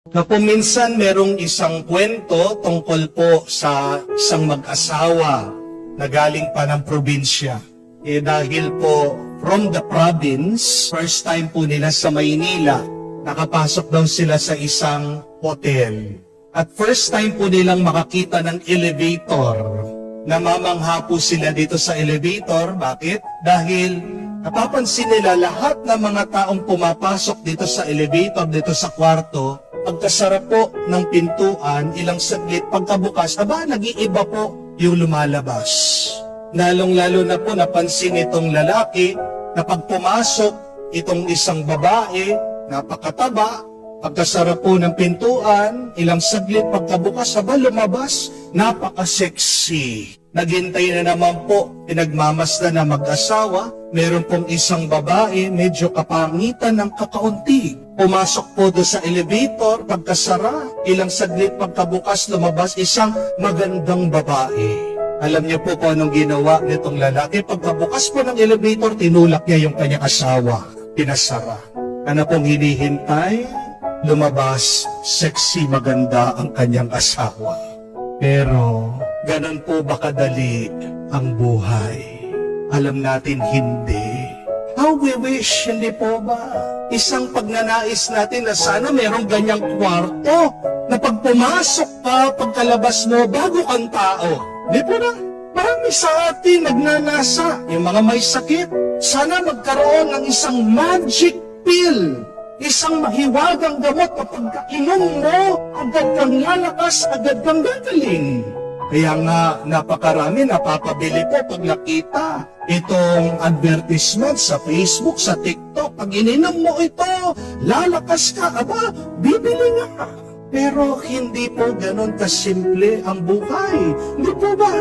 Na po minsan merong isang kwento tungkol po sa isang mag-asawa na galing pa ng probinsya. Dahil po from the province, first time po nila sa Maynila, nakapasok daw sila sa isang hotel. At first time po nilang makakita ng elevator. Namamangha po sila dito sa elevator. Bakit? Dahil napapansin nila lahat ng mga taong pumapasok dito sa elevator, dito sa kwarto, pagkasara po ng pintuan, ilang saglit, pagkabukas, nag-iiba po yung lumalabas. Lalong-lalo na po napansin itong lalaki na pag pumasok itong isang babae, napakataba, pagkasara po ng pintuan, ilang saglit, pagkabukas, lumabas, napaka-sexy. Naghintay na naman po, pinagmamasdan na mag-asawa, meron pong isang babae, medyo kapangitan ng kakaunti. Pumasok po doon sa elevator, pagkasara, ilang saglit, pagkabukas, lumabas, isang magandang babae. Alam niyo po kung anong ginawa nitong lalaki. Pagkabukas po ng elevator, tinulak niya yung kanyang asawa. Pinasara. Ano pong hinihintay? Lumabas, sexy, maganda ang kanyang asawa. Pero, ganun po ba kadali ang buhay? Alam natin hindi. How we wish, hindi po ba? Isang pagnanais natin na sana merong ganyang kwarto na pag pumasok ka, pagkalabas mo, bago kang tao. Di po na? Marami sa atin nagnanasa, yung mga may sakit. Sana magkaroon ng isang magic pill. Isang mahiwagang gamot kapag inom mo, agad kang lalakas, agad kang gagaling. Kaya nga, napakarami napapabili po pag nakita itong advertisement sa Facebook, sa TikTok. Pag ininom mo ito, lalakas ka, bibili nga. Pero hindi po ganun kasimple ang buhay. Hindi po ba?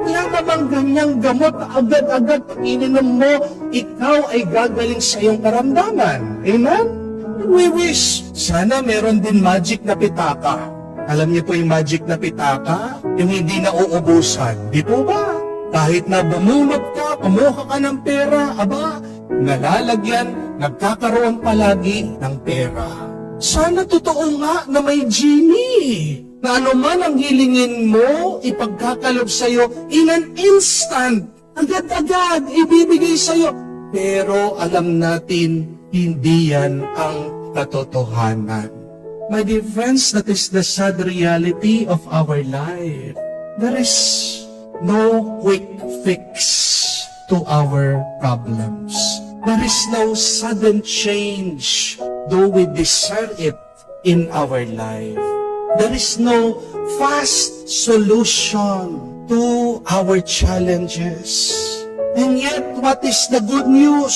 Wala namang ganyang gamot na agad-agad pag ininom mo, ikaw ay gagaling sa iyong karamdaman. Amen? We wish. Sana meron din magic na pitaka. Alam niyo po yung magic na pitaka? Yung hindi na uubusan. Di po ba? Kahit na bumunot ka, kumuha ka ng pera, nalalagyan, nagkakaroon palagi ng pera. Sana totoo nga na may genie. Na anuman ang hilingin mo, ipagkakalob sa'yo in an instant. Agad-agad, ibibigay sa'yo. Pero alam natin, hindi yan ang katotohanan. My dear friends, that is the sad reality of our life. There is no quick fix to our problems. There is no sudden change, though we desire it in our life. There is no fast solution to our challenges. And yet, what is the good news?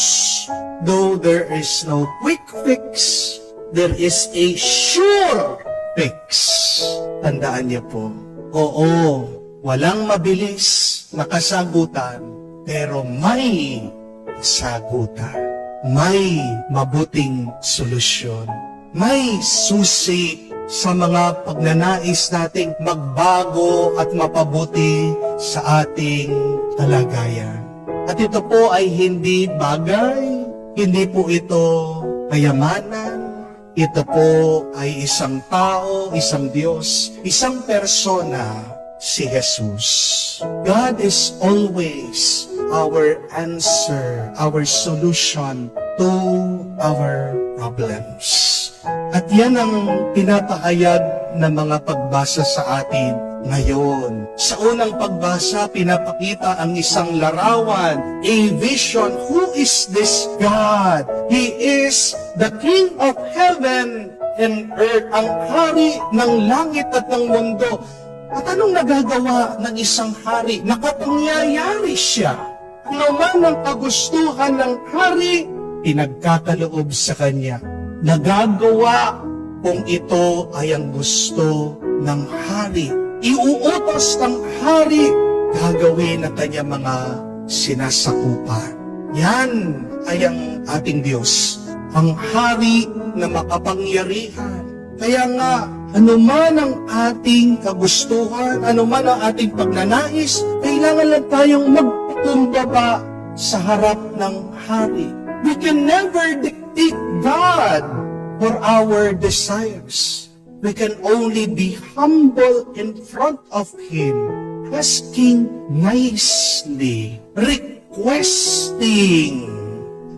Though there is no quick fix, there is a sure fix. Tandaan niyo po, oo, walang mabilis na kasagutan, pero may kasagutan. May mabuting solusyon. May susi sa mga pagnanais nating magbago at mapabuti sa ating kalagayan. At ito po ay hindi bagay, hindi po ito kayamanan, ito po ay isang tao, isang Diyos, isang persona, si Jesus. God is always our answer, our solution to our problems. At yan ang pinapahayag ng mga pagbasa sa atin ngayon. Sa unang pagbasa, pinapakita ang isang larawan, a vision. Who is this God? He is the King of heaven and earth, ang hari ng langit at ng mundo. At anong nagagawa ng isang hari? Nakapangyayari siya. Ano man ang kagustuhan ng hari, pinagkakaloob sa kanya. Nagagawa kung ito ay ang gusto ng hari. Iuutos ng hari, gagawin ang kanyang mga sinasakupan. Yan ay ang ating Diyos, ang hari na makapangyarihan. Kaya nga, anuman ang ating kagustuhan, anuman ang ating pagnanais, kailangan lang tayong magpakumbaba sa harap ng hari. We can never dictate God for our desires. We can only be humble in front of Him, asking nicely, requesting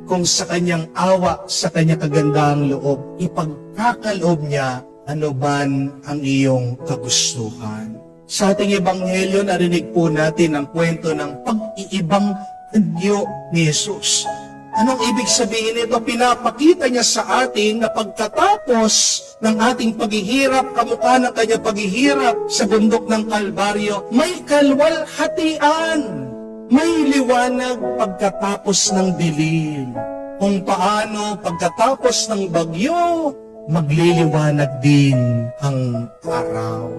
kung sa Kanyang awa, sa Kanyang kagandahang loob, ipagkakaloob niya ano man ang iyong kagustuhan. Sa ating Ebanghelyo, narinig po natin ang kwento ng pag-iibang anyo ni Jesus. Anong ibig sabihin nito? Pinapakita niya sa atin na pagkatapos ng ating paghihirap, kamukha ng kanyang paghihirap sa bundok ng Kalbaryo, may kalwalhatian, may liwanag pagkatapos ng dilim. Kung paano pagkatapos ng bagyo, magliliwanag din ang araw.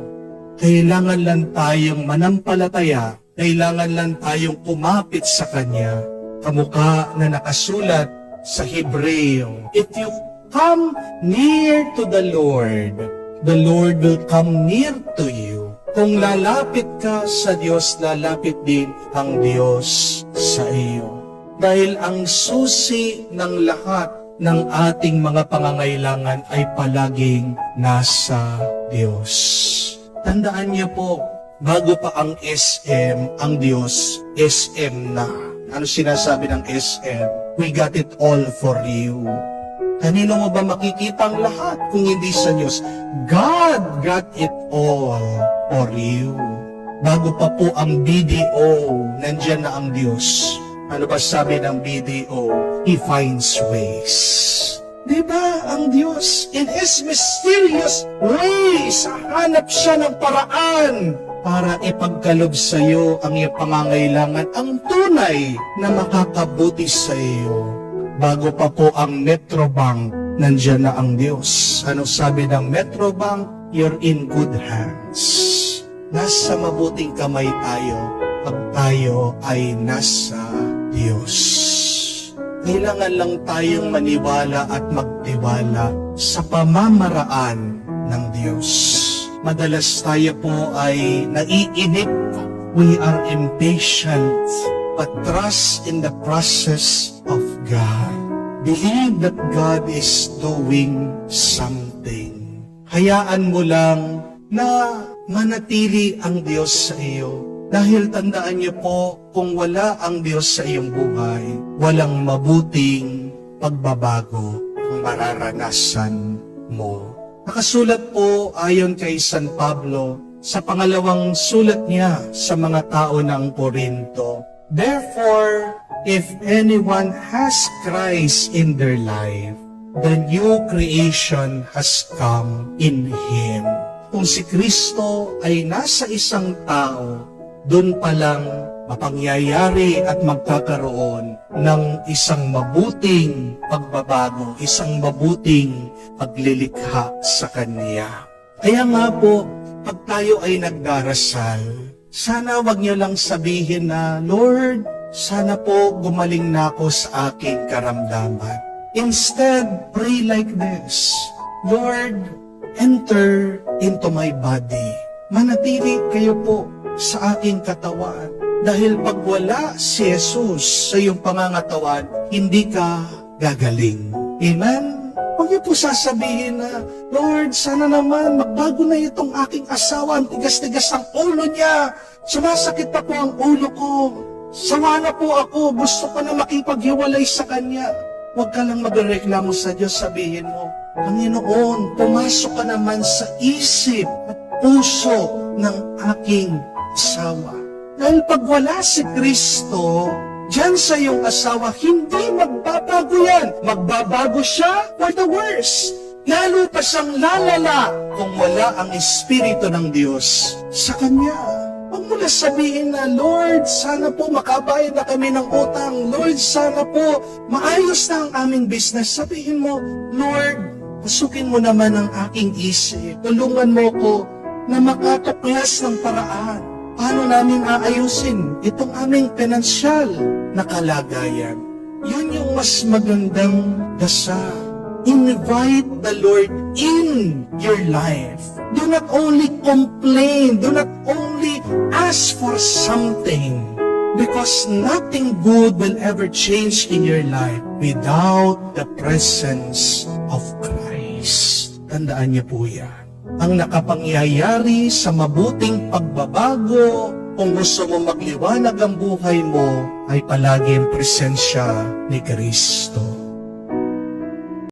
Kailangan lang tayong manampalataya, kailangan lang tayong kumapit sa Kanya. Kamukha na nakasulat sa Hebreo, if you come near to the Lord will come near to you. Kung lalapit ka sa Diyos, lalapit din ang Diyos sa iyo. Dahil ang susi ng lahat ng ating mga pangangailangan ay palaging nasa Diyos. Tandaan niyo po, bago pa ang SM, ang Diyos, SM na. Ano sinasabi ng SM? We got it all for you. Kanino mo ba makikita ang lahat kung hindi sa Diyos? God got it all for you. Bago pa po ang BDO, nandyan na ang Diyos. Ano ba sabi ng BDO? He finds ways. Diba ang Diyos, in His mysterious ways, hanap siya ng paraan para ipagkalob sa iyo ang iyong pangangailangan, ang tunay na makakabuti sa iyo. Bago pa po ang Metrobank, nandyan na ang Diyos. Ano sabi ng Metrobank? You're in good hands. Nasa mabuting kamay tayo pag tayo ay nasa Diyos. Kailangan lang tayong maniwala at magtiwala sa pamamaraan ng Diyos. Madalas tayo po ay naiinip. We are impatient, but trust in the process of God. Believe that God is doing something. Hayaan mo lang na manatili ang Diyos sa iyo. Dahil tandaan niyo po, kung wala ang Diyos sa iyong buhay, walang mabuting pagbabago ang mararanasan mo. Nakasulat po ayon kay San Pablo sa pangalawang sulat niya sa mga tao ng Corinto. Therefore, if anyone has Christ in their life, the new creation has come in Him. Kung si Kristo ay nasa isang tao, doon pa lang mapangyayari at magkakaroon ng isang mabuting pagbabago, isang mabuting paglilikha sa Kanya. Kaya nga po, pag tayo ay nagdarasal, sana wag niyo lang sabihin na, Lord, sana po gumaling na ako sa aking karamdaman. Instead, pray like this, Lord, enter into my body. Manatili kayo po sa aking katawan. Dahil pag wala si Jesus sa iyong pangangatawan, hindi ka gagaling. Amen? Huwag niyo po sasabihin na, Lord, sana naman magbago na itong aking asawa. Ang tigas-tigas ang ulo niya. Sumasakit pa po ang ulo ko. Sawa na po ako. Gusto ko na makipaghiwalay sa Kanya. Huwag ka lang magreklamo sa Diyos. Sabihin mo, Panginoon, pumasok ka naman sa isip at puso ng aking asawa. Dahil pag wala si Kristo, diyan sa iyong asawa, hindi magbabago yan. Magbabago siya for the worse. Lalo pa siyang lalala kung wala ang Espiritu ng Diyos sa Kanya. Huwag mo na sabihin na, Lord, sana po makabayad na kami ng utang. Lord, sana po maayos na ang aming business. Sabihin mo, Lord, pasukin mo naman ang aking isip. Tulungan mo ko na makatuklas ng paraan. Paano namin aayusin itong aming pinansyal na kalagayan? Yun yung mas magandang dasal. Invite the Lord in your life. Do not only complain. Do not only ask for something. Because nothing good will ever change in your life without the presence of Christ. Tandaan niyo po yan. ang nakapangyayari sa mabuting pagbabago. Kung gusto mo magliwanag ang buhay mo, ay palagi ang presensya ni Kristo.